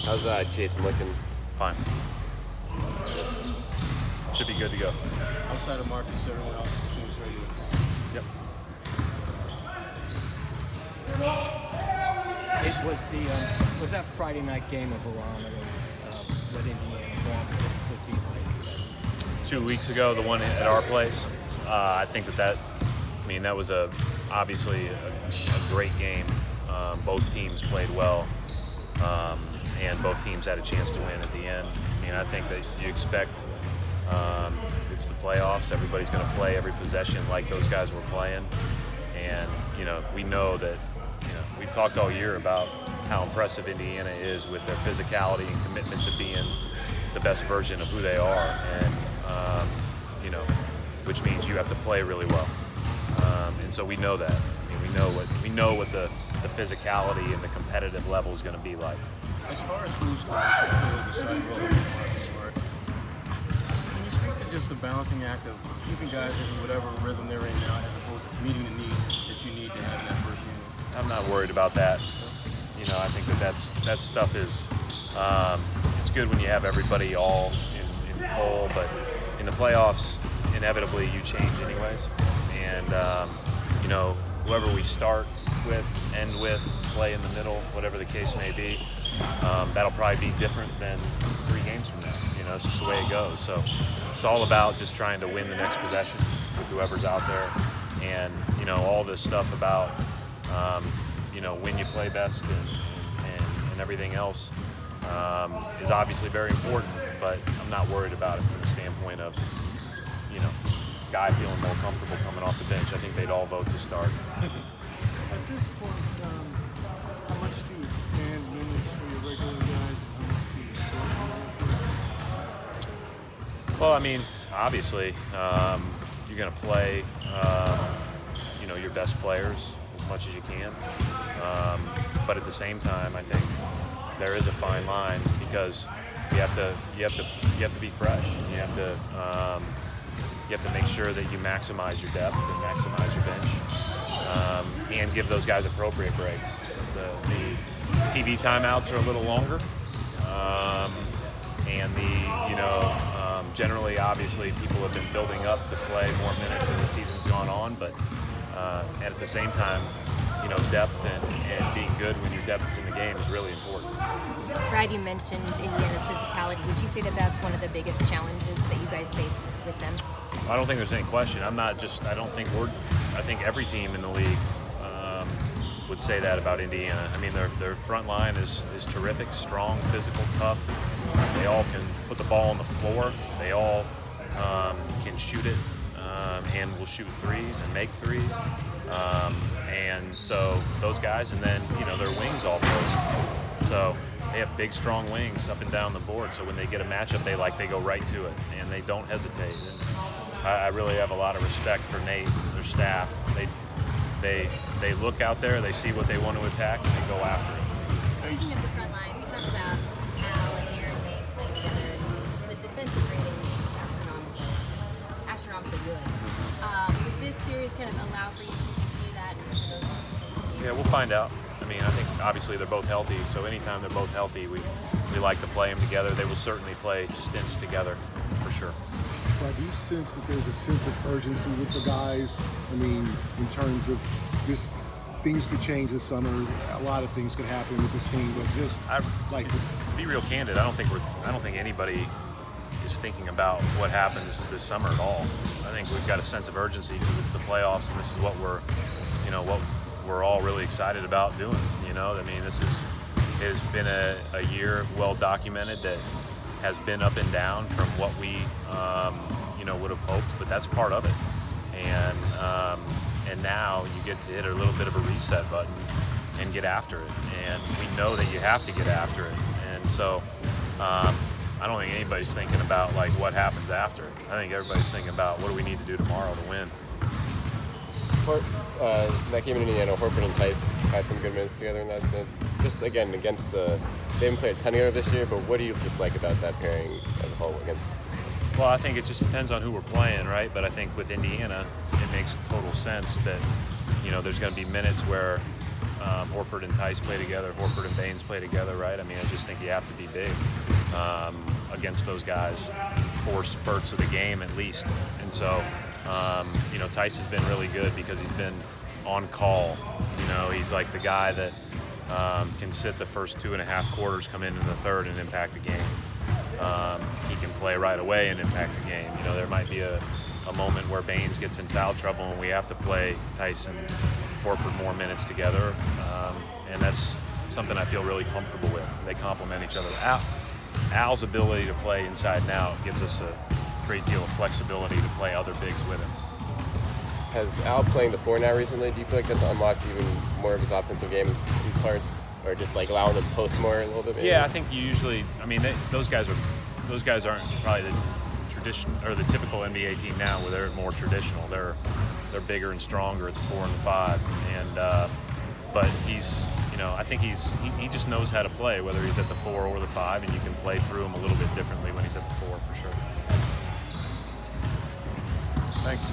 How's Jason looking? Fine. Should be good to go. Outside of Marcus, everyone else seems ready to. Yep. It was that Friday night game a barometer what Indiana wants would be like? 2 weeks ago, the one at our place, I think that was obviously a great game. Both teams played well, and both teams had a chance to win at the end. I mean, I think that you expect it's the playoffs. Everybody's going to play every possession like those guys were playing, and we know that. We've talked all year about how impressive Indiana is with their physicality and commitment to being the best version of who they are, and which means you have to play really well. And so we know that. I mean, we know what the physicality and the competitive level is going to be like. As far as who's going to fill the starting role with Marcus Smart, can you speak to just the balancing act of keeping guys in whatever rhythm they're in now, as opposed to meeting the needs that you need to have in that first unit? I'm not worried about that. I think that stuff is it's good when you have everybody all in full, but in the playoffs, inevitably you change anyways. And whoever we start with, end with, play in the middle, whatever the case may be, that'll probably be different than 3 games from now. It's just the way it goes. So it's all about just trying to win the next possession with whoever's out there, and all this stuff about when you play best and everything else is obviously very important, but I'm not worried about it from the standpoint of, guy feeling more comfortable coming off the bench. I think they'd all vote to start. At this point, how much do you expand minutes for your regular guys and how much do you shorten? Well, I mean, obviously, you're going to play, your best players as much as you can. But at the same time, I think there is a fine line, because you have to be fresh. You have to make sure that you maximize your depth and maximize your bench, and give those guys appropriate breaks. The TV timeouts are a little longer, and generally, obviously, people have been building up to play more minutes as the season's gone on, but at the same time, depth and being good when your depth is in the game is really important. Brad, you mentioned Indiana's physicality. Would you say that that's one of the biggest challenges that you guys face with them? I don't think there's any question. I think every team in the league would say that about Indiana. I mean, their front line is terrific, strong, physical, tough. They all can put the ball on the floor. They all can shoot it, and will shoot threes and make threes. And so those guys, and then their wings all post. So they have big, strong wings up and down the board. So when they get a matchup they go right to it, and they don't hesitate. And I really have a lot of respect for Nate and their staff. They look out there, they see what they want to attack, and they go after it. Speaking of the front line, we talked about Al and Aaron Wayne playing together. The defensive rating is astronomically good. Does this series kind of allow for you to continue that? Yeah, we'll find out. I mean, I think obviously they're both healthy, so anytime they're both healthy, we like to play them together. They will certainly play stints together, for sure. But do you sense that there's a sense of urgency with the guys? I mean, in terms of just things could change this summer, a lot of things could happen with this team, but just to be real candid, I don't think anybody is thinking about what happens this summer at all. I think we've got a sense of urgency because it's the playoffs, and this is what we're all really excited about doing. I mean, this has been a year well documented that has been up and down from what we would have hoped, but that's part of it. And now you get to hit a little bit of a reset button and get after it. And we know that you have to get after it. And so I don't think anybody's thinking about what happens after. I think everybody's thinking about what do we need to do tomorrow to win. That game in Indiana, Horford and Tice had some good minutes together in that. Just again against they haven't played a ton together this year, but what do you just like about that pairing as a whole against? Well, I think it just depends on who we're playing, right? But I think with Indiana, it makes total sense that there's going to be minutes where Horford and Tice play together, Horford and Baines play together, right? I mean, I just think you have to be big against those guys for spurts of the game at least. And so, you know, Tice has been really good because he's been on call. You know, he's like the guy that can sit the first 2.5 quarters, come in the third and impact the game. He can play right away and impact the game. You know, there might be a moment where Baines gets in foul trouble and we have to play Tice and Horford more minutes together, and that's something I feel really comfortable with. They complement each other. Al's ability to play inside and out gives us a great deal of flexibility to play other bigs with him. Has Al playing the 4 now recently? Do you feel like that's unlocked even more of his offensive game in parts, or just like allowing him to post more a little bit? Maybe? Yeah, I think you usually. I mean, those guys aren't probably the tradition or the typical NBA team now, where they're more traditional. They're bigger and stronger at the 4 and the 5, and but he's, you know, I think he just knows how to play, whether he's at the 4 or the 5, and you can play through him a little bit differently when he's at the 4 for sure. Thanks.